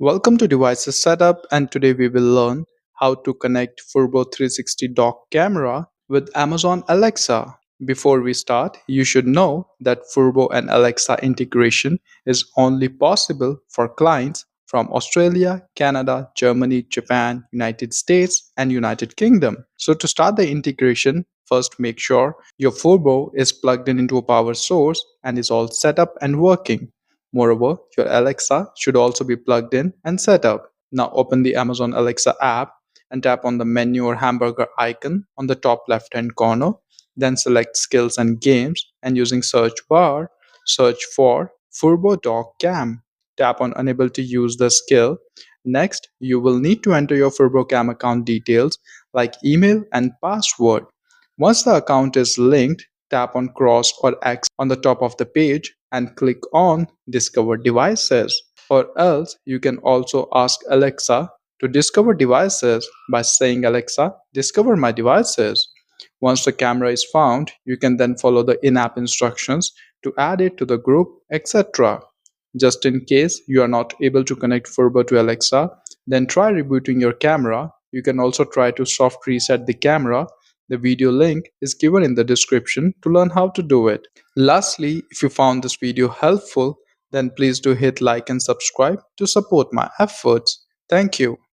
Welcome to Devices Setup, and today we will learn how to connect Furbo 360 dock camera with Amazon Alexa. Before we start, you should know that Furbo and Alexa integration is only possible for clients from Australia, Canada, Germany, Japan, United States, and United Kingdom. So to start the integration, first make sure your Furbo is plugged in into a power source and is all set up and working. Moreover, your Alexa should also be plugged in and set up. Now open the Amazon Alexa app and tap on the menu or hamburger icon on the top left hand corner. Then select Skills and Games and using search bar, search for Furbo Dock Cam. Tap on Unable to use the skill. Next, you will need to enter your Furbo Cam account details like email and password. Once the account is linked, tap on cross or X on the top of the page and click on Discover Devices. Or else, you can also ask Alexa to discover devices by saying, Alexa, discover my devices. Once the camera is found, you can then follow the in app instructions to add it to the group, etc. Just in case you are not able to connect Furbo to Alexa, then try rebooting your camera. You can also try to soft reset the camera. The video link is given in the description to learn how to do it. Lastly, if you found this video helpful, then please do hit like and subscribe to support my efforts. Thank you.